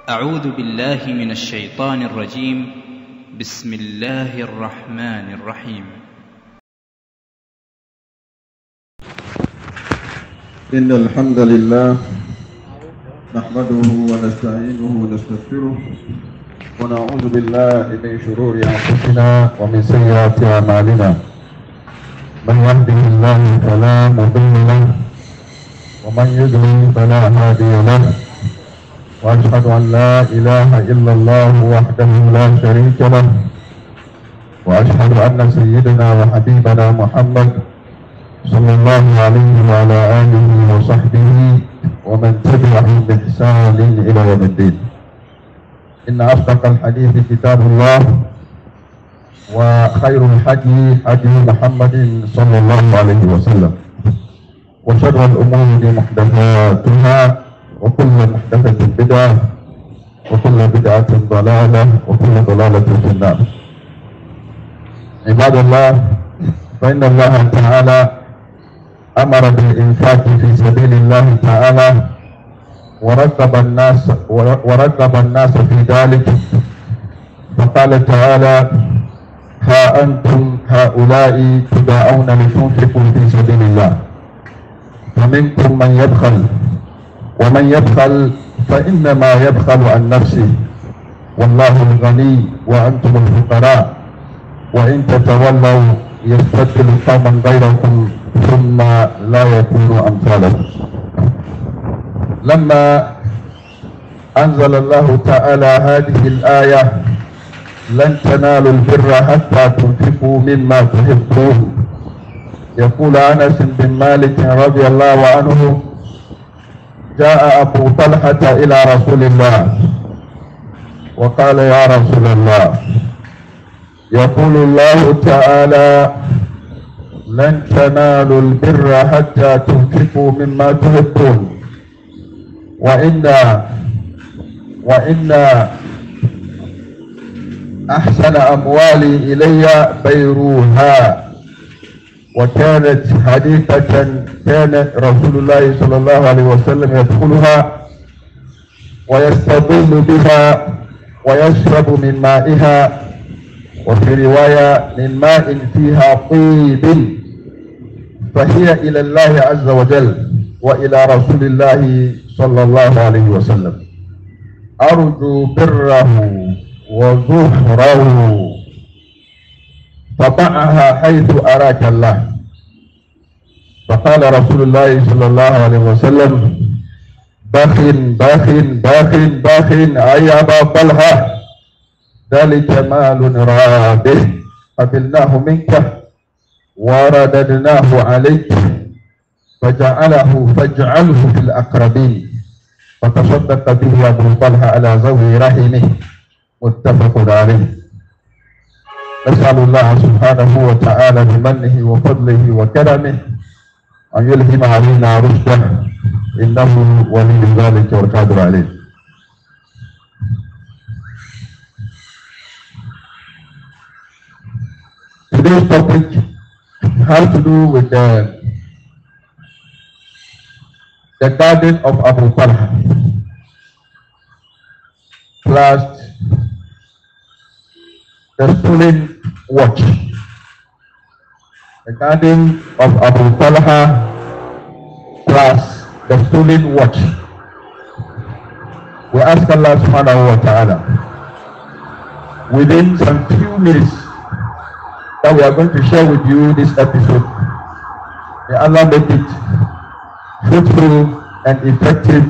أعوذ بالله من الشيطان الرجيم. بسم الله الرحمن الرحيم. إن الحمد لله نحمده ونستعينه ونستغفره ونعوذ بالله من شرور أنفسنا ومن سيئات أعمالنا. من يهده الله فلا مضل له ومن يضلل فلا هادي له، وأشهد أن لا إله إلا الله وحده لا شريك له، وأشهد أن سيدنا وحبيبنا محمد صلى الله عليه وعلى آله وصحبه ومن تبعهم بإحسان إلى يوم الدين. إن أصدق الحديث كتاب الله، وخير الحدي حدي محمد صلى الله عليه وسلم، وشر الأمور محدثاتها، وكل محدثة بدعة، وكل بدعة ضلالة، وكل ضلالة في النار. عباد الله، فإن الله تعالى أمر بالإنفاق في سبيل الله تعالى ورغب الناس في ذلك، فقال تعالى: ها أنتم هؤلاء تدعون لتنفقوا في سبيل الله، فمنكم من يبخل، ومن يبخل فإنما يبخل عن نفسه، والله الغني وأنتم الفقراء، وإن تتولوا يستبدل قوما غيركم ثم لا يكونوا أمثالكم. لما أنزل الله تعالى هذه الآية: لن تنالوا البر حتى تنفقوا مما تحبون، يقول أنس بن مالك رضي الله عنه: جاء أبو طلحة إلى رسول الله وقال: يا رسول الله، يقول الله تعالى: لن تنالوا البر حتى تنفقوا مما تحبون، وإن أحسن أموالي إلي بيروها. وكانت حديثة كان رسول الله صلى الله عليه وسلم يدخلها ويستظل بها ويشرب من مائها، وفي رواية من ماء فيها طيب، فهي إلى الله عز وجل وإلى رسول الله صلى الله عليه وسلم. أرجو بره وظهره، فضعها حيث أراك الله. فقال رسول الله صلى الله عليه وسلم: باخ باخ باخ باخ أي أبا طلحة، ذلك مال رابح قبلناه منك ورددناه عليك، فاجعله في الأقربين. فتصدق به أبو طلحة على ذوي رحمه، متفق عليه. نسأل الله سبحانه وتعالى بمنه وفضله وكرمه أن يلهم علينا رشده، إنه ولي ذلك والقادر عليه. Today's topic has to do with the garden of Abu Talha, plus the stolen watch. The garden of Abu Talha plus the stolen watch. We ask Allah subhanahu wa ta'ala, within some few minutes that we are going to share with you this episode, may Allah make it fruitful and effective,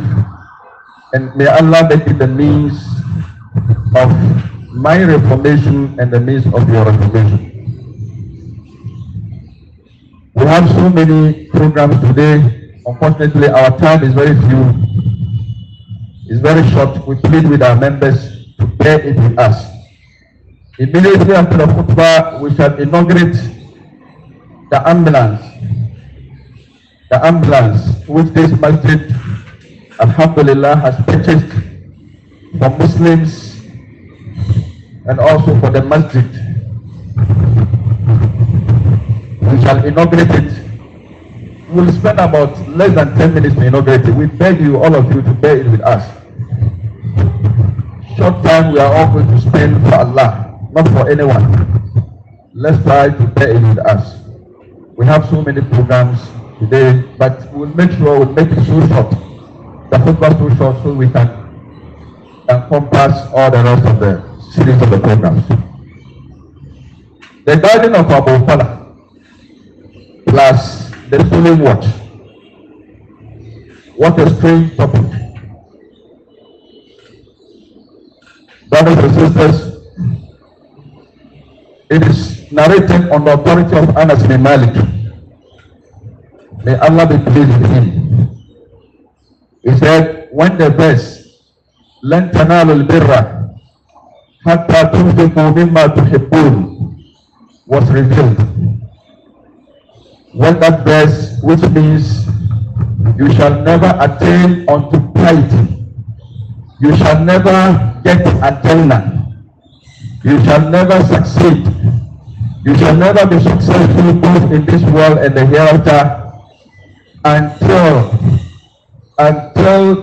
and may Allah make it the means of my reformation and the means of your reformation. We have so many programs today. Unfortunately, our time is very few. It's very short. We plead with our members to bear it with us. Immediately after the khutbah, we shall inaugurate the ambulance which this masjid, alhamdulillah, has purchased for Muslims and also for the masjid. We shall inaugurate it. We will spend about less than 10 minutes to inaugurate it. We beg you, all of you, to bear it with us. short time we are all going to spend for Allah, not for anyone. Let's try to bear it with us. We have so many programs today, but we'll make sure we'll make it so short. The khutbah so short so we can encompass all the rest of the series of the programs. The guardian of Abu Talha plus the following watch. What a strange topic. Brothers and sisters, it is narrated on the authority of Anas bin Malik. May Allah be pleased with him. He said, when the verse لن تنالوا البر حتى تنفقوا مما تحبون was revealed, when that verse, which means you shall never attain unto piety, you shall never get Jannah, you shall never succeed, you shall never be successful both in this world and the hereafter until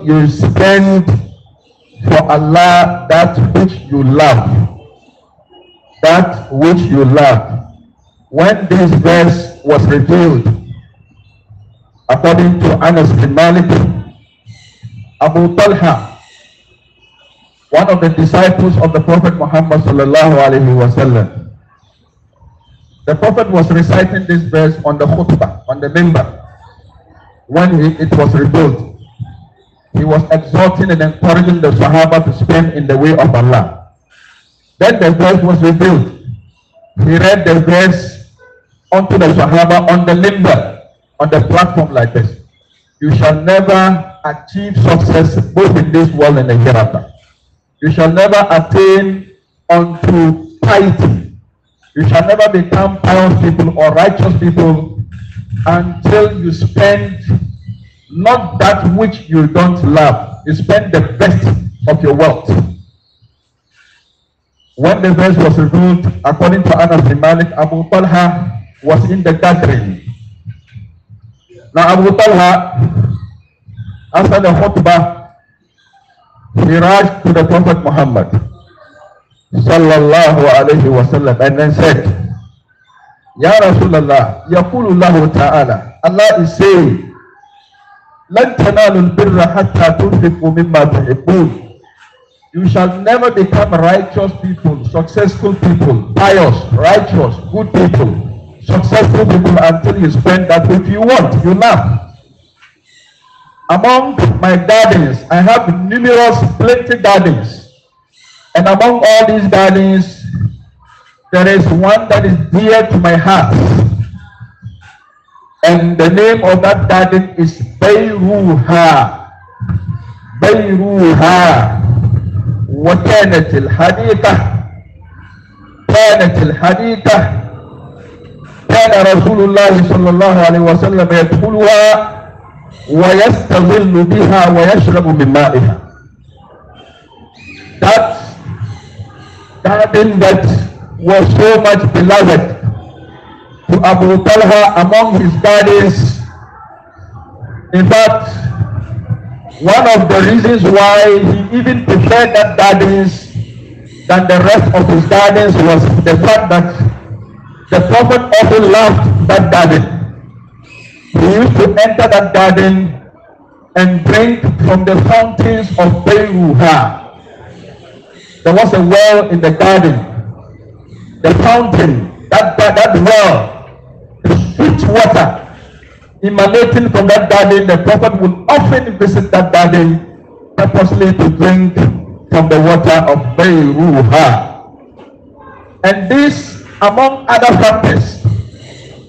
you spend for Allah that which you love. That which you love. When this verse was revealed, according to Anas bin Malik, Abu Talha, one of the disciples of the Prophet Muhammad sallallahu alaihi wasallam, the Prophet was reciting this verse on the khutbah, on the minbar, when it was revealed. He was exhorting and encouraging the Sahaba to spend in the way of Allah. Then the verse was revealed. He read the verse unto the Sahaba on the minbar, on the platform like this. You shall never achieve success both in this world and the hereafter. You shall never attain unto piety. You shall never become pious people or righteous people until you spend not that which you don't love. You spend the best of your wealth. When the verse was revealed, according to Anas bin Malik, Abu Talha was in the gathering. Now Abu Talha, after the khutbah, he rushed to the Prophet Muhammad sallallahu alayhi wa sallam and then said, Ya Rasulullah, yaqulu Allahu ta'ala, Allah is saying, لن تنالوا البر حتى تنفقوا مما تحبون. You shall never become righteous people, successful people, pious, righteous, good people, successful people until you spend that which you want, you love. Among my gardens, I have numerous, plenty gardens. And among all these gardens, there is one that is dear to my heart. And the name of that garden is Bayruha. Bayruha. وكانت الحديقة كان رسول الله صلى الله عليه وسلم يدخلها ويستظل بها ويشرب من مائها. That garden that was so much beloved to Abu Talha among his gardens. In fact, one of the reasons why he even preferred that gardens than the rest of his gardens was the fact that the Prophet often loved that garden. He used to enter that garden and drink from the fountains of Bayruha. There was a well in the garden. The fountain, that well, the sweet water emanating from that garden, the Prophet would often visit that garden purposely to drink from the water of Bayruha. And this, among other factors,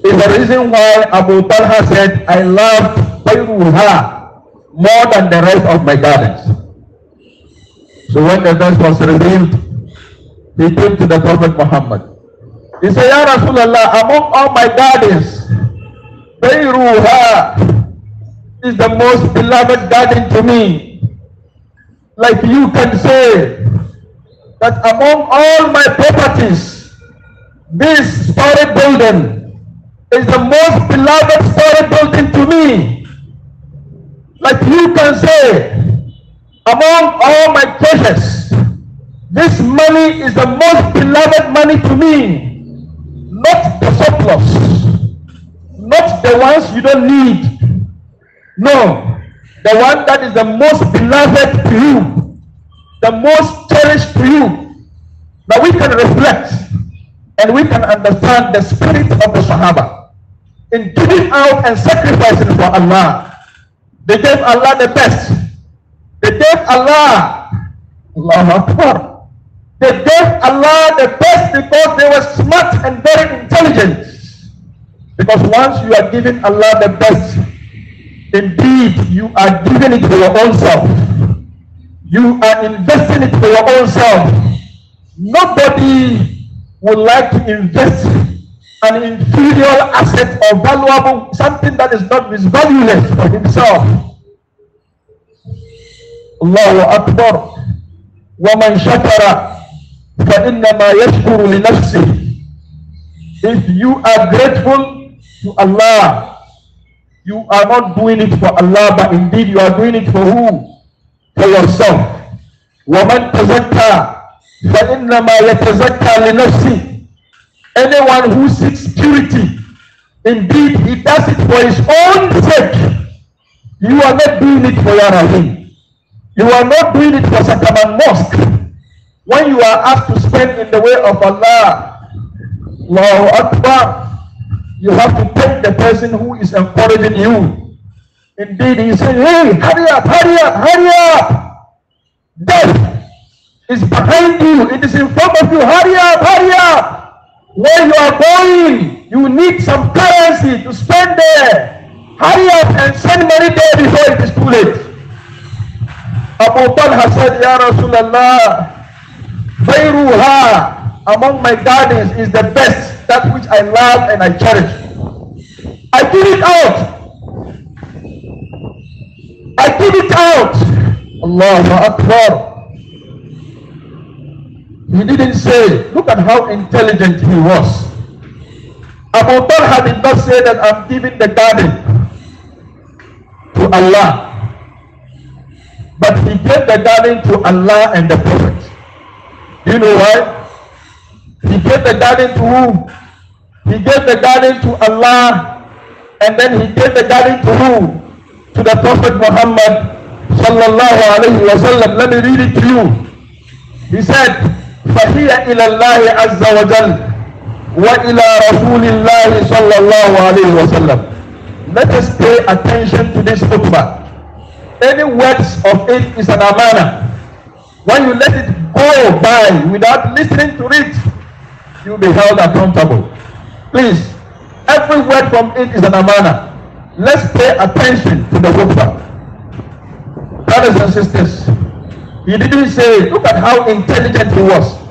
is the reason why Abu Talha said, I loved Bayruha more than the rest of my gardens. So when the verse was revealed, he came to the Prophet Muhammad. He said, Ya Rasulullah, among all my gardens, Bayruha is the most beloved garden to me. Like you can say that among all my properties, this storey building is the most beloved storey building to me. Like you can say, among all my treasures, This money is the most beloved money to me, not the surplus, not the ones you don't need. No, the one that is the most beloved to you, the most cherished to you. Now we can reflect and we can understand the spirit of the Sahaba in giving out and sacrificing for Allah. They gave Allah the best. They gave Allah, Allahu Akbar. They gave Allah the best because they were smart and very intelligent. Because once you are giving Allah the best, indeed you are giving it for your own self. You are investing it for your own self. Nobody would like to invest an inferior asset or valuable, something that is not valueless for himself. Allahu Akbar. وَمَنْ شَكَرَ فَإِنَّمَا يَشْكُرُ لِنَفْسِهِ. If you are grateful to Allah, you are not doing it for Allah, but indeed you are doing it for who? For yourself. وَمَنْ تَزَكَّى فَإِنَّمَا يَتَزَكَّى لِنَفْسِهِ. Anyone who seeks purity, indeed he does it for his own sake. You are not doing it for your Rahim. You are not doing it for Sakaman Mosque. When you are asked to spend in the way of Allah, Allahu Akbar, you have to take the person who is encouraging you. Indeed, he says, hey, hurry up, hurry up, hurry up. Death is behind you. It is in front of you. Hurry up, hurry up. Where you are going, you need some currency to spend there. Hurry up and send money there before it is too late. Abu Talha said, Ya Rasulallah, Bayruha, among my gardens is the best, that which I love and I cherish. I give it out. I give it out. Allahu Akbar. He didn't say, look at how intelligent he was. Abu Talha did not say that I'm giving the garden to Allah. But he gave the garden to Allah and the Prophet. Do you know why? He gave the garden to who? He gave the garden to Allah, and then he gave the garden to who? To the Prophet Muhammad sallallahu alayhi wa sallam. Let me read it to you. He said, فَهِيَ إِلَى اللَّهِ عَزَّ وَجَلَّ وَإِلَى رَسُولِ اللَّهِ صَلَّى اللَّهُ عَلَيْهِ وَسَلَّمَ. Let us pay attention to this khutbah. Any words of it is an amana. When you let it go by without listening to it, you will be held accountable. Please, every word from it is an amana. Let's pay attention to the khutbah. Brothers and sisters, he didn't say, look at how intelligent he was.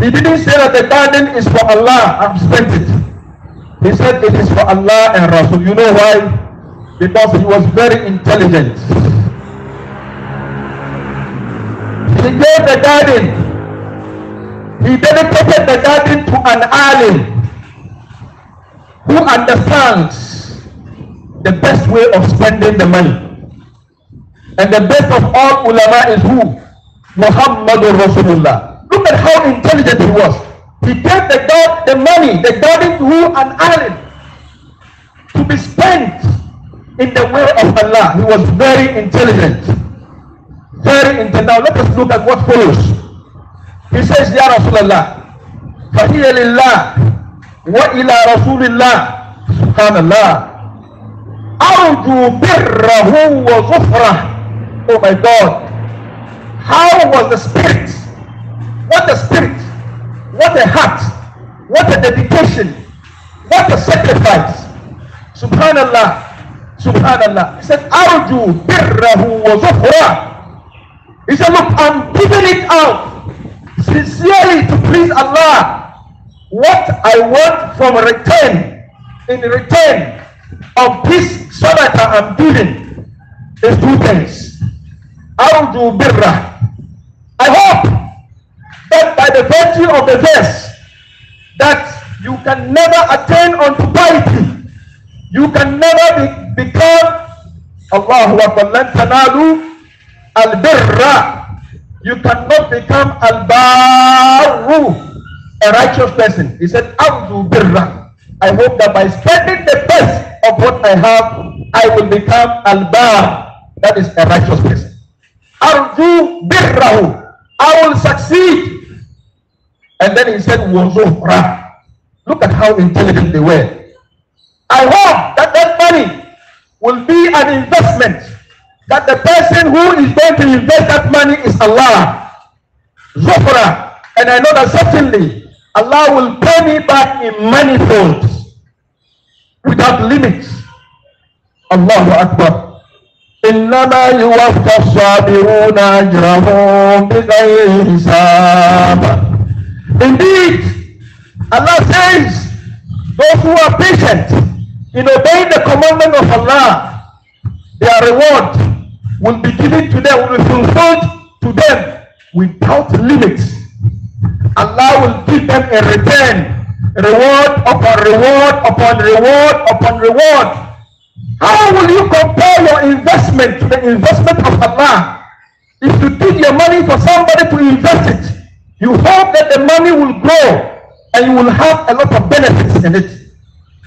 He didn't say that the garden is for Allah, I've spent it. He said it is for Allah and Rasul. You know why? Because he was very intelligent. He gave the garden. He dedicated the garden to an alim who understands the best way of spending the money. And the best of all ulama is who? Muhammadur Rasulullah. Look at how intelligent he was. He gave the money, the garden to who? An alim, to be spent in the way of Allah. He was very intelligent. Very intelligent. Now let us look at what follows. He says, Ya Rasulallah, فَهِيَ لِلَّهِ وَإِلَى رَسُولِ اللَّهِ Subhanallah. أَرْجُو بِرَّهُ وَظُفْرَهُ. Oh my God. How was the spirit? What a spirit. What a heart. What a dedication. What a sacrifice. Subhanallah. Subhanallah. He said, Arju birrahu wa zuhra. He said, look, I'm giving it out sincerely to please Allah. What I want from return, in return of this sadaqah I'm giving, is two things. Arju birrah. I hope that by the virtue of the verse, that you can never attain unto piety. You can never become Allahu Akbar. Lan tanalu al-birra You cannot become al-barru, a righteous person. He said, Arju birra. I hope that by spending the best of what I have, I will become al-bar. That is a righteous person. Arju birrahu. I will succeed. And then he said, Wazuhra. Look at how intelligent they were. I hope that that money will be an investment. That the person who is going to invest that money is Allah. Zuhra. And I know that certainly Allah will pay me back in manifolds without limits. Allahu Akbar. إنما يوفى الصابرون أجرهم بغير حساب. Indeed, Allah says, those who are patient in obeying the commandment of Allah, their reward will be given to them, will be fulfilled to them without limits. Allah will give them a return, reward upon reward upon reward upon reward. How will you compare your investment to the investment of Allah? If you give your money for somebody to invest it, you hope that the money will grow and you will have a lot of benefits in it.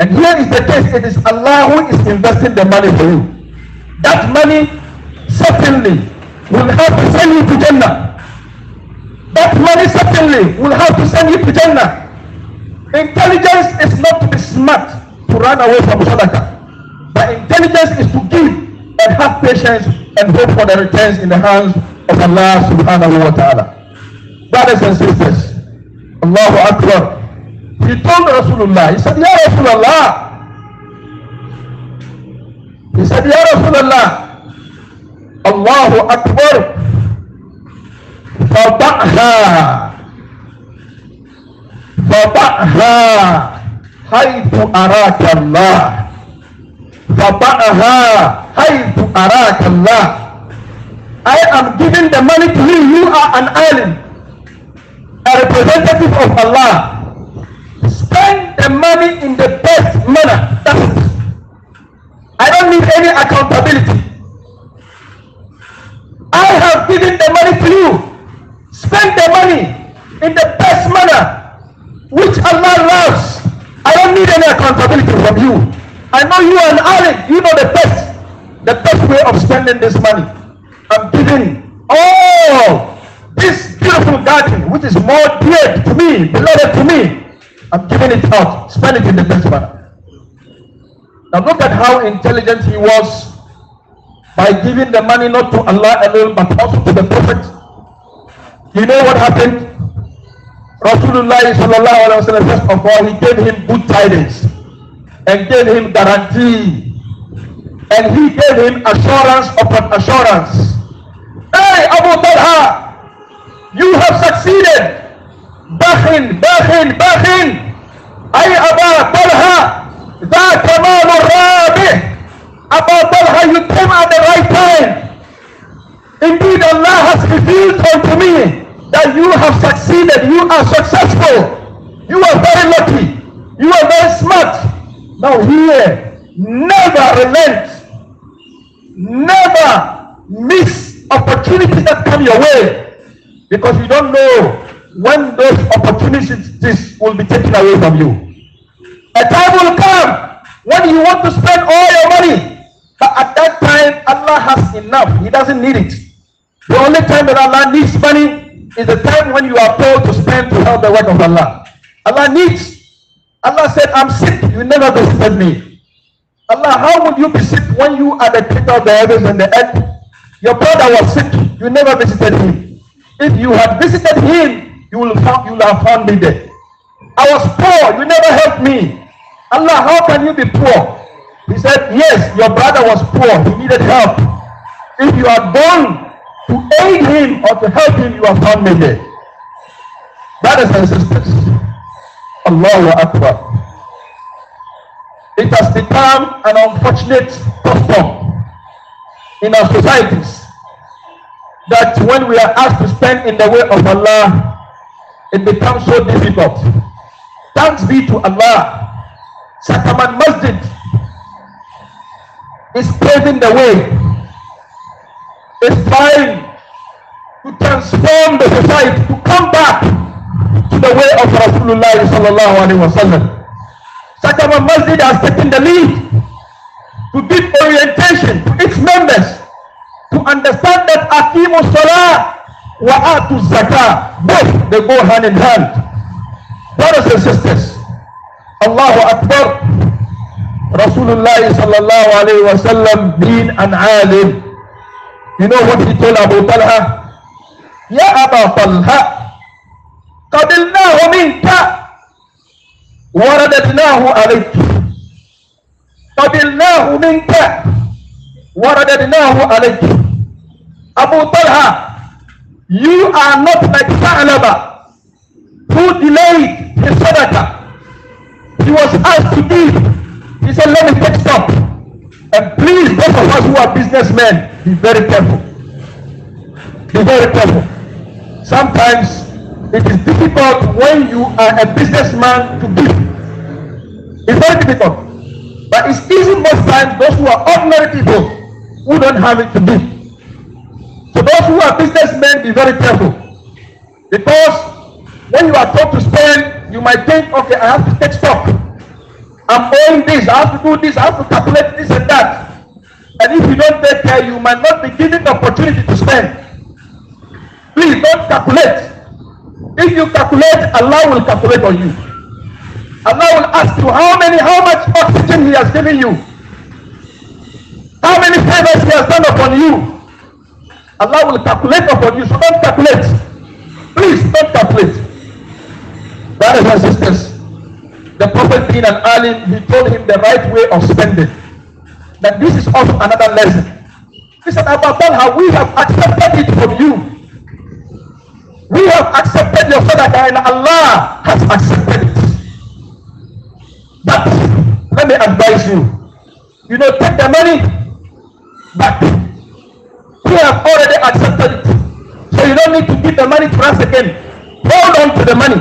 And here is the case, it is Allah who is investing the money for you. That money certainly will have to send you to Jannah. That money certainly will have to send you to Jannah. Intelligence is not to be smart to run away from sadaqah. But intelligence is to give and have patience and hope for the returns in the hands of Allah subhanahu wa ta'ala. Brothers and sisters, Allahu Akbar. He told Rasulullah, he said, Ya Rasulullah. He said, Ya Rasulullah, Allahu Akbar. Faba'ha haythu araka Allah. Faba'ha haythu araka Allah. I am giving the money to you. You are an alim, a representative of Allah. Spend the money in the best manner. That's it. I don't need any accountability. I have given the money to you. Spend the money in the best manner which Allah loves. I don't need any accountability from you. I know you are an alim. You know the best way of spending this money. I'm giving all this beautiful garden, which is more dear to me, beloved to me. I'm giving it out. Spend it in the best manner. Now look at how intelligent he was by giving the money not to Allah alone, but also to the Prophet. You know what happened? Rasulullah sallallahu alaihi wasallam, first of all, he gave him good tidings and gave him guarantee, and he gave him assurance upon assurance. Hey, Abu Talha, you have succeeded. Bakhin, bakhin, bakhin. Ay Aba Talha, ذاك مال الرابح. Abu Talha, you came at the right time. Indeed, Allah has revealed unto me that you have succeeded. You are successful. You are very lucky. You are very smart. Now here, never relent. Never miss opportunities that come your way, because you don't know when those opportunities will be taken away from you. A time will come when you want to spend all your money, but at that time Allah has enough. He doesn't need it. The only time that Allah needs money is the time when you are told to spend to help the work of Allah. Allah needs. Allah said, I'm sick, you never visited me. Allah, how would you be sick when you are the creator of the heavens and the earth? Your brother was sick, you never visited him. If you had visited him, you will have found me there. I was poor, you never helped me. Allah, how can you be poor? He said, yes, your brother was poor, he needed help. If you are born to aid him or to help him, you have found me there. Brothers and sisters, Allahu Akbar. It has become an unfortunate custom in our societies that when we are asked to spend in the way of Allah, it becomes so difficult. Thanks be to Allah. Sakaman Masjid is paving the way. It's trying to transform the society, to come back to the way of Rasulullah sallallahu alaihi wasallam. Sakama Masjid has taken the lead to give orientation to its members to understand that Aqimu Salah wa Atu Zakah, both they go hand in hand. Brothers and sisters, Allahu Akbar. Rasulullah sallallahu alaihi wasallam being an alim, you know what he told Abu Talha? Ya Aba Talha, qabilnahu minka wa radadnahu alayk. Qabilnahu minka wa radadnahu alayk. Abu Talha, you are not like Sa'laba, who delayed his sadaqah. He was asked to give. He said, let me take stock. And please, those of us who are businessmen, be very careful. Be very careful. Sometimes it is difficult when you are a businessman to give. It's very difficult. But it's easy most times those who are ordinary people who don't have it to give. So those who are businessmen, be very careful. Because when you are told to spend, you might think, okay, I have to take stock. I'm owing this, I have to do this, I have to calculate this and that. And if you don't take care, you might not be given the opportunity to spend. Please don't calculate. If you calculate, Allah will calculate on you. Allah will ask you how much oxygen He has given you. How many favors He has done upon you. Allah will calculate upon you, so don't calculate. Please don't calculate. Brothers and sisters, the Prophet being an alim, he told him the right way of spending. That this is also another lesson. He said, Abu Talha, we have accepted it from you. We have accepted your sadaqah and Allah has accepted it. But let me advise you. You know, take the money back. We have already accepted it. So you don't need to give the money to us again. Hold on to the money.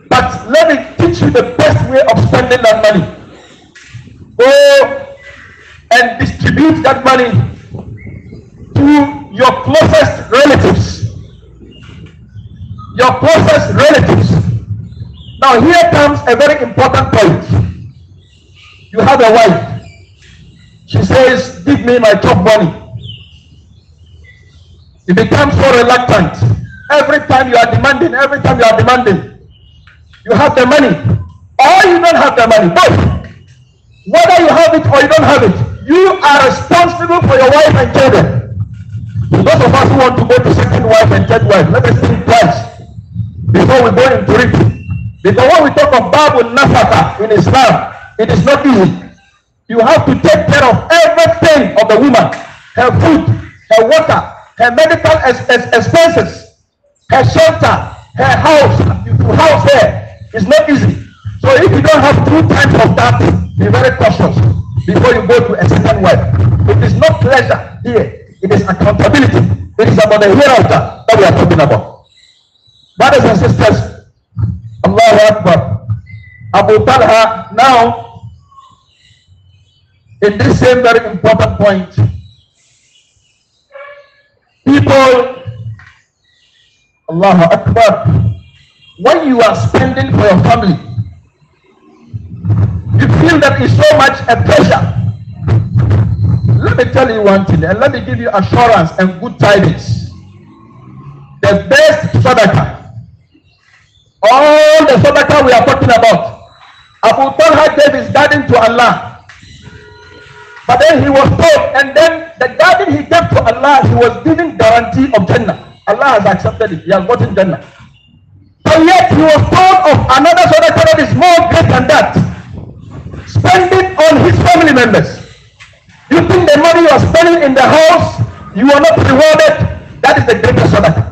But let me teach you the best way of spending that money. Go and distribute that money to your closest relatives. Your closest relatives. Now here comes a very important point. You have a wife. She says, give me my chop money. You become so reluctant. Every time you are demanding, you have the money, or you don't have the money, both. Whether you have it or you don't have it, you are responsible for your wife and children. Those of us who want to go to second wife and third wife, let us think twice before we go into it. Because when we talk of Babul Nafaka in Islam, it is not easy. You have to take care of everything of the woman, her food, her water, her medical expenses, her shelter, her house, to house her. It's not easy. So if you don't have 2 times of that, be very cautious before you go to a second wife. It is not pleasure here. It is accountability. It is about the hereafter that we are talking about. Brothers and sisters, Allahu Akbar. Abu Talha, now, in this same very important point, people, Allahu Akbar, when you are spending for your family, you feel that it's so much a pleasure. Let me tell you one thing, and let me give you assurance and good tidings. The best sadaqah, all the sadaqah we are talking about, Abu Talha gave his garden to Allah. But then he was told, and then the garden he gave to Allah, he was given guarantee of Jannah. Allah has accepted it. He has gotten Jannah. But yet he was told of another sadaqah that is more great than that. Spending on his family members. You think the money you are spending in the house, you are not rewarded? That is the greatest sadaqah.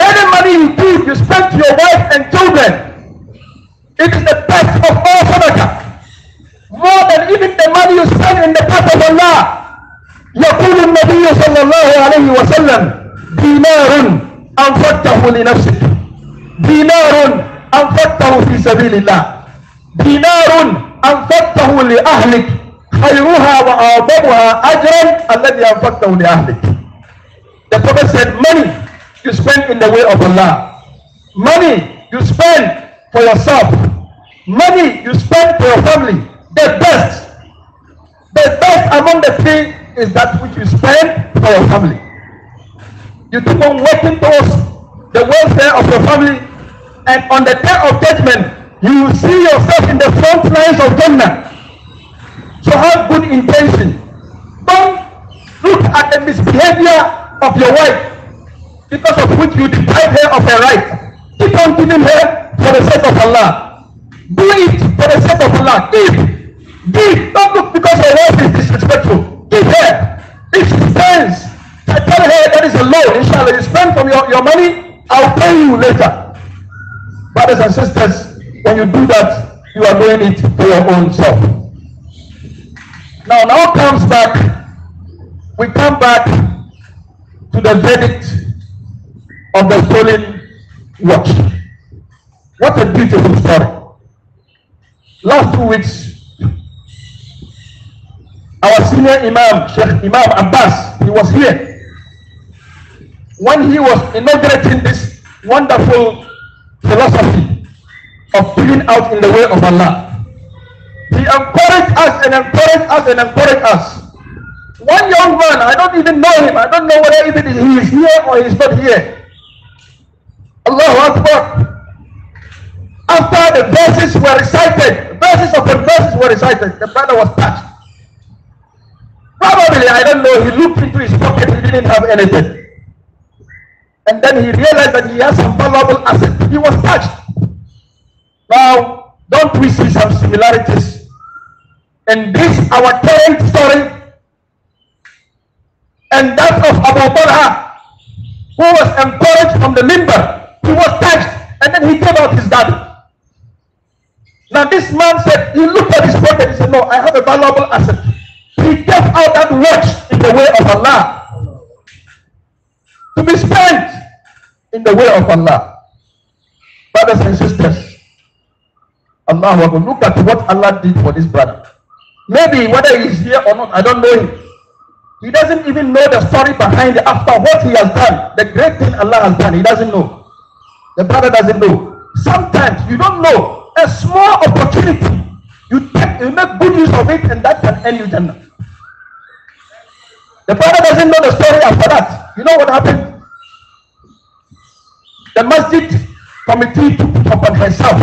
Any money you give, you spend to your wife and children. It is the best of all sadaqah. More than even the money you spend in the path of Allah. يقول النبي صلى الله عليه وسلم دينار أنفقته لنفسك دينار أنفقته في سبيل الله دينار أنفقته لأهلك خيرها وأعظمها أجرا الذي أنفقته لأهلك. The Prophet said, money you spend in the way of Allah, money you spend for yourself, money you spend for your family, the best among the three is that which you spend for your family. You keep on working towards the welfare of your family, and on the day of judgment, you will see yourself in the front lines of Jannah. So have good intention. Don't look at the misbehavior of your wife, because of which you deprive her of her right. Keep on giving her for the sake of Allah. Do it for the sake of Allah. Give. Don't look because your wife is disrespectful. Give her. If she spends, I tell her that is a loan. Inshallah, you spend from your money, I'll pay you later. Brothers and sisters, when you do that, you are doing it for your own self. Now comes back. We come back to the verdict of the stolen watch. What a beautiful story. Last 2 weeks, our senior Imam, Sheikh Imam Abbas, he was here. When he was inaugurating this wonderful philosophy of giving out in the way of Allah, he encouraged us and encouraged us and encouraged us. One young man, I don't even know him. I don't know whether even he is here or he is not here. Allahu Akbar. After the verses were recited, verses upon verses were recited, the brother was touched. Probably, I don't know, he looked into his pocket, he didn't have anything. And then he realized that he has some valuable assets. He was touched. Now, don't we see some similarities in this, our current story, and that of Abu Talha, who was encouraged from the limber? He was touched, and then he gave out his daddy. Now this man said, he looked at his pocket, he said, no, I have a valuable asset. He gave out that watch in the way of Allah, to be spent in the way of Allah. Brothers and sisters, Allahu Akbar, look at what Allah did for this brother. Maybe whether he is here or not, I don't know him. He doesn't even know the story behind it after what he has done. The great thing Allah has done, he doesn't know. The brother doesn't know. Sometimes you don't know. A small opportunity, you make good use of it, and that can end you Jannah. The brother doesn't know the story after that. You know what happened? The masjid committee took it upon herself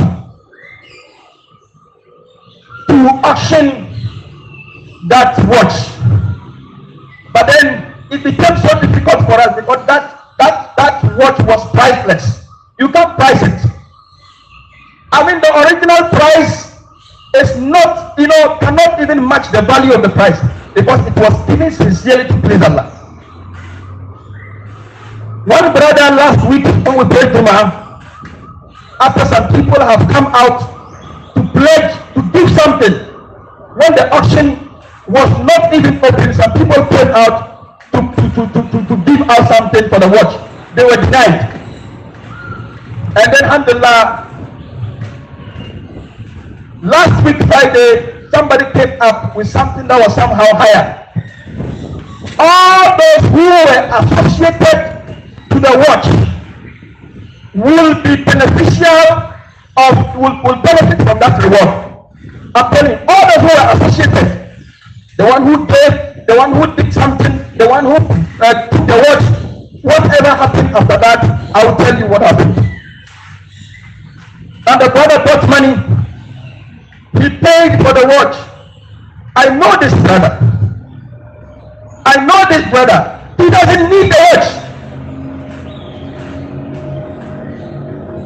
to auction that watch. But then it became so difficult for us because that watch was priceless. You can't price it. I mean, the original price is not, cannot even match the value of the price, because it was given sincerely to please Allah. One brother last week, when we prayed Jum'ah, after some people have come out to pledge to give something, when the auction was not even open, some people came out to give out something for the watch. They were denied. And then, alhamdulillah, last week Friday, somebody came up with something that was somehow higher. All those who were associated to the watch will be beneficial will benefit from that reward. I'm telling you, all those who are associated, the one who gave, the one who did something, the one who took the watch, whatever happened after that, I will tell you what happened. And the brother got money. He paid for the watch. I know this brother. I know this brother. He doesn't need the watch.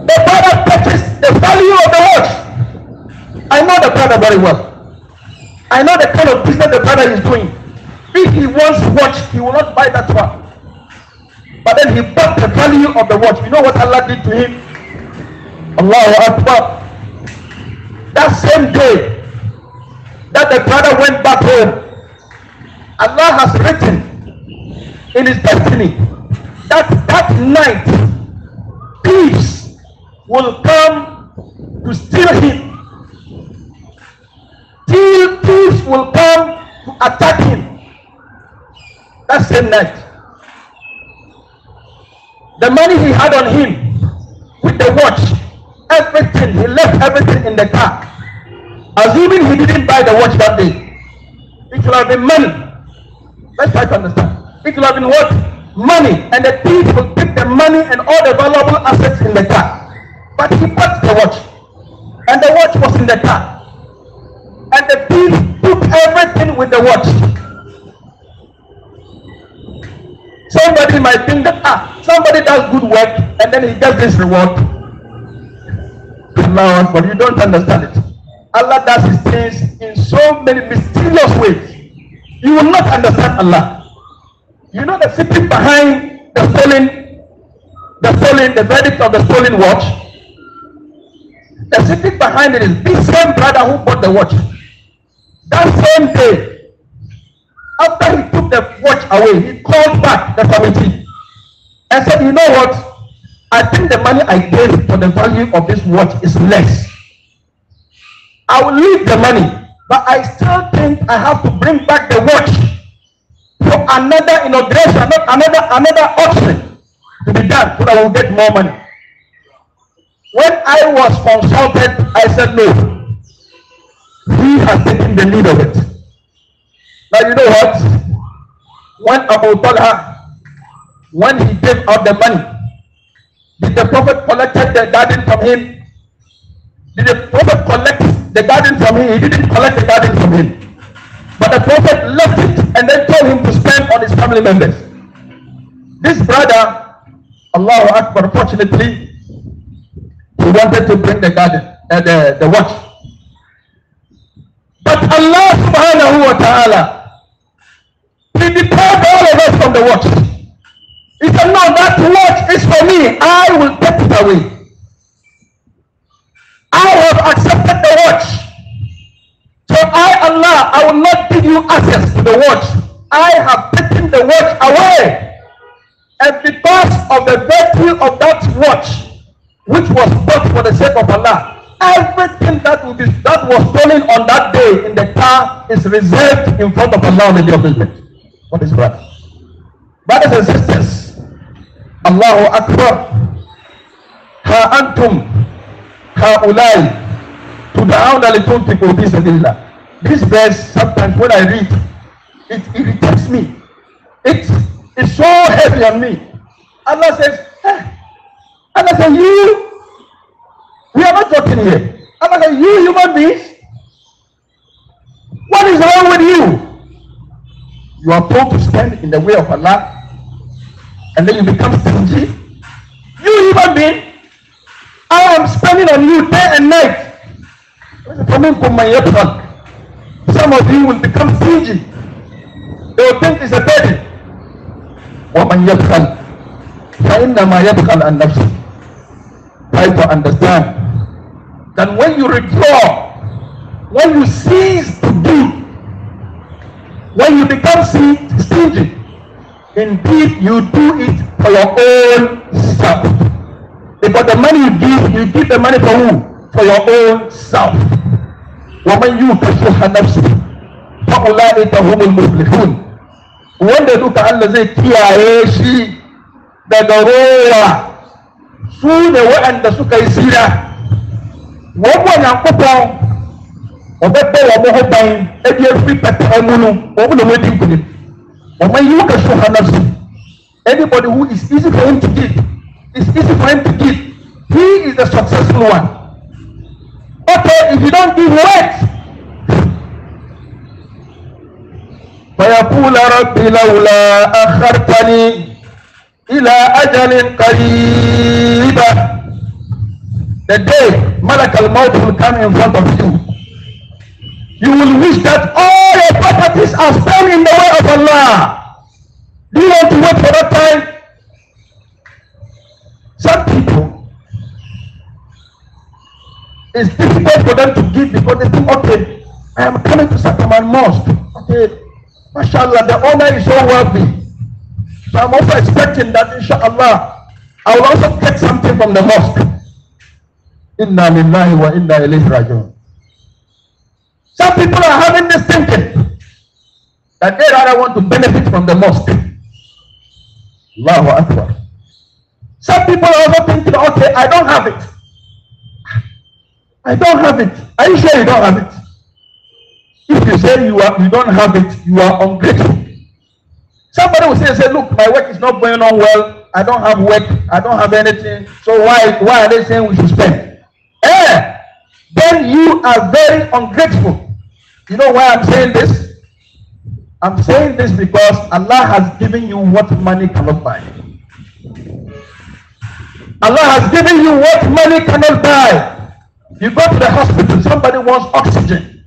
The brother purchased the value of the watch. I know the brother very well. I know the kind of business the brother is doing. If he wants watch, he will not buy that one. But then he bought the value of the watch. You know what Allah did to him? Allahu Akbar. That same day that the brother went back home, Allah has written in his destiny that night thieves will come to steal him. Thieves will come to attack him. That same night. The money he had on him, with the watch, everything, he left everything in the car. Assuming he didn't buy the watch that day, it will have been money. Let's try to understand. It will have been what? Money. And the thief will take the money and all the valuable assets in the car. But he bought the watch. And the watch was in the car. And the thief took everything with the watch. Somebody might think that, somebody does good work and then he gets this reward. But you don't understand it. Allah does his things in so many mysterious ways. You will not understand Allah. You know the secret behind the verdict of the stolen watch? The secret behind it is this same brother who bought the watch. That same day, after he took the watch away, he called back the committee and said, you know what? I think the money I gave for the value of this watch is less. I will leave the money, but I still think I have to bring back the watch for another inauguration, another auction to be done so that I will get more money. When I was consulted, I said no. He has taken the lead of it. Now you know what? When Abu Talha, when he gave out the money, did the Prophet collect the garden from him? Did the Prophet collect the garden from him? He didn't collect the garden from him. But the Prophet left it and then told him to spend on his family members. This brother, Allahu Akbar, fortunately, he wanted to bring the garden, the watch. But Allah subhanahu wa ta'ala, he deprived all of us from the watch. He said, no, that watch is for me. I will take it away. I have accepted the watch. So Allah, I will not give you access to the watch. I have taken the watch away. And because of the virtue of that watch, which was bought for the sake of Allah, everything that was stolen on that day in the car is reserved in front of Allah on the day of judgment. What is that? Brothers and sisters, Allahu Akbar. Ha antum haulai tud'auna litunfiqu fi sabilillah. This verse, sometimes when I read, it irritates me. It's so heavy on me. Allah says, we are not talking here. Allah says, you human beings, what is wrong with you? You are told to stand in the way of Allah, and then you become stingy. You human being, I am spending on you day and night. Some of you will become stingy. They will think it's a burden. وَمَنْ يَبْخَلْ فَإِنَّمَا يَبْخَلْ عَنْ نَفْسِهِ. Try to understand that when you withdraw, when you cease to give, when you become stingy, indeed you do it for your own self. Because the money you give the money for who? For your own self. وَمَنْ يُوقَ شُحَّ نَفْسِهِ فَأُولَٰئِكَ هُمُ الْمُفْلِحُونَ. Wanda duka Allah zai kiyaye shi daga rowa, su ne waɗanda suka yi sira. Wannan kupon obebbe wa muhubban ebiye fipata emunu obuno wedding kunim. Oman yuka shuha nafsi. Anybody who is easy for him to give, it's easy for him to give. He is the successful one. Okay, if you don't give, wait. فيقول رب لولا أخرتني إلى أجل قريب. The day Malak al-Maut will come in front of you, you will wish that all your properties are spent in the way of Allah. Do you want to wait for that time? Some people, it's difficult for them to give because they think, okay, I am coming to Sacrament Mosque. Okay, mashallah, the owner is so wealthy. So I'm also expecting that, inshallah, I will also get something from the mosque. Inna lillahi wa inna ilayhi raji'un. Some people are having this thinking that they rather want to benefit from the mosque. Allahu Akbar. Some people are also thinking, okay, I don't have it. I don't have it. Are you sure you don't have it? If you say you don't have it, you are ungrateful. Somebody will say, look, my work is not going on well. I don't have work. I don't have anything. So why are they saying we should spend? Then you are very ungrateful. You know why I'm saying this? I'm saying this because Allah has given you what money cannot buy. Allah has given you what money cannot buy. You go to the hospital, somebody wants oxygen.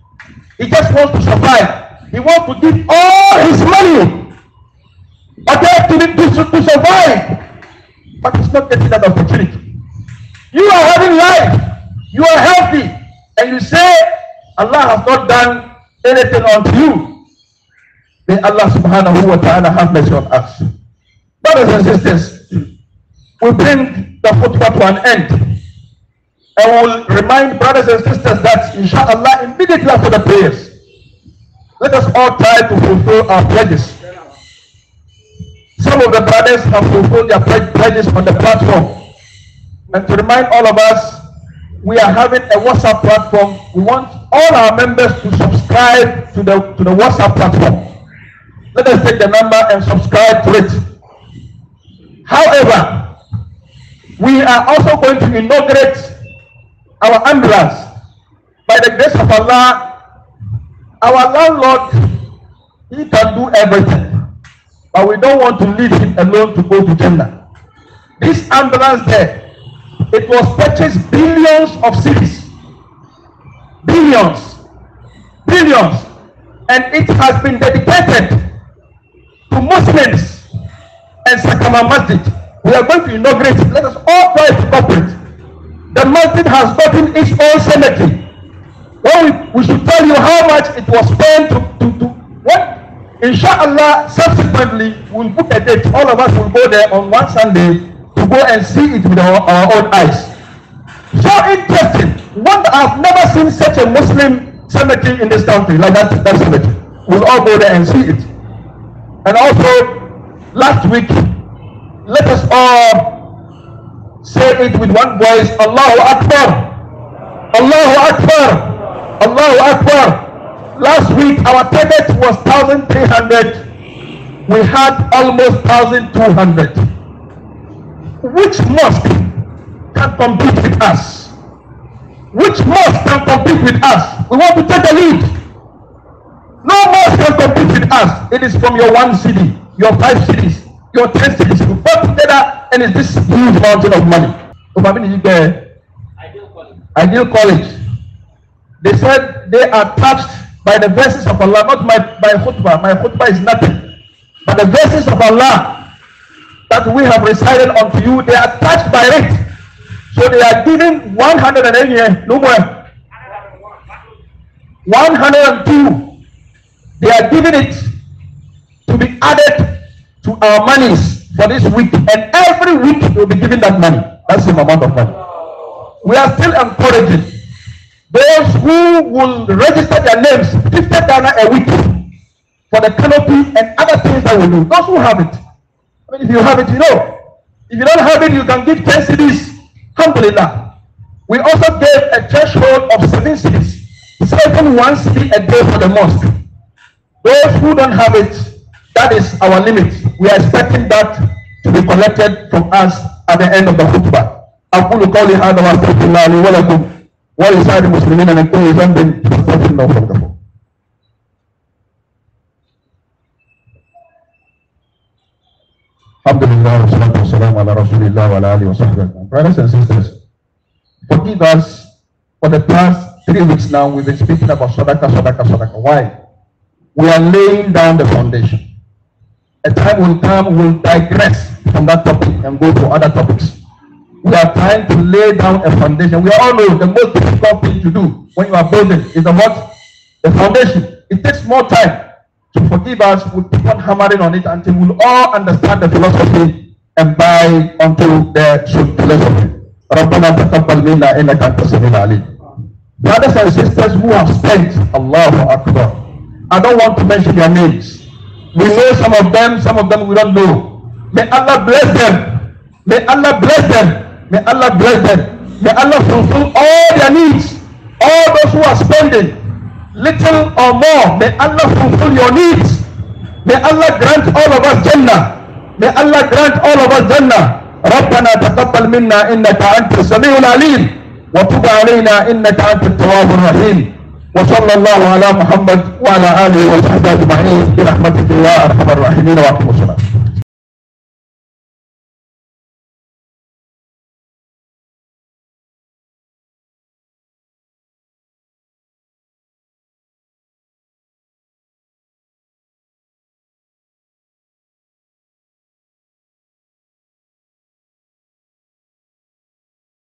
He just wants to survive. He wants to give all his money to survive. But he's not getting that opportunity. You are having life. You are healthy. And you say, Allah has not done anything unto you. May Allah subhanahu wa ta'ala have mercy on us. Brothers and sisters, we bring the khutbah to an end. I will remind brothers and sisters that inshallah immediately after the prayers, let us all try to fulfill our pledges. Some of the brothers have fulfilled their pledges on the platform. And to remind all of us, we are having a WhatsApp platform. We want all our members to subscribe to the WhatsApp platform. Let us take the number and subscribe to it. However, we are also going to inaugurate our ambulance. By the grace of Allah, our landlord, he can do everything. But we don't want to leave him alone to go to Jannah. This ambulance there, it was purchased billions of cedis. Billions. Billions. And it has been dedicated to Muslims and Sakama Masjid. We are going to inaugurate it. Let us all try to cooperate. The masjid has gotten its own cemetery. Well, we should tell you how much it was spent to what? Inshallah, subsequently, we'll book a date. All of us will go there on one Sunday to go and see it with our own eyes. So interesting. I've never seen such a Muslim cemetery in this country, like that cemetery. We'll all go there and see it. And also, last week, let us all say it with one voice, Allahu Akbar, Allahu Akbar, Allahu Akbar. Last week, our target was 1,300. We had almost 1,200. Which mosque can compete with us? Which mosque can compete with us? We want to take the lead. No mosque can compete with us. It is from your one city, your 5 cities, your 10 cities. We put together and it's this huge mountain of money. Ideal College. They said they are touched by the verses of Allah, not my khutbah. My khutbah is nothing. But the verses of Allah that we have recited unto you, they are touched by it. So they are giving 180, no more. 102. They are giving it to be added to our monies for this week. And every week they will be giving that money. That's the amount of money. We are still encouraging those who will register their names, $50 a week for the canopy and other things that we do. Those who have it. I mean, if you have it, you know. If you don't have it, you can give 10 CDs. Alhamdulillah. We also gave a threshold of 7 CDs. 1 CD a day for the mosque. Those who don't have it, that is our limit. We are expecting that to be collected from us at the end of the khutbah. أقول قولي هذا وأستغفر الله لي ولكم ولسائر المسلمين من كل ذنب فاستغفر الله وحده. Alhamdulillah, wassalatu wassalamu ala rasulillah wa ala alihi wa sahbihi. Brothers and sisters, forgive us for the past 3 weeks now. We've been speaking about sadaqah. Why? We are laying down the foundation. A time will come, we'll digress from that topic and go to other topics. We are trying to lay down a foundation. We all know the most difficult thing to do when you are building is the what? The foundation. It takes more time. To forgive us, we'll keep on hammering on it until we'll all understand the philosophy and buy onto the philosophy. رَبَّنَا تَقَبَّلْ مِنَّا إِنَّكَ أَنْتَ السَّمِيعُ الْعَلِيمُ. Brothers and sisters who have spent, Allahu Akbar. I don't want to mention their names. We know some of them we don't know. May Allah bless them. May Allah bless them. May Allah bless them. May Allah fulfill all their needs. All those who are spending little or more, may Allah fulfill your needs. May Allah grant all of us Jannah. May Allah grant all of us Jannah. ربنا تقبل منا إنك أنت السميع العليم وتب علينا إنك أنت التواب الرحيم وصلى الله على محمد وعلى آله وصحبه أجمعين برحمتك يا أرحم الراحمين وأقم الصلاة.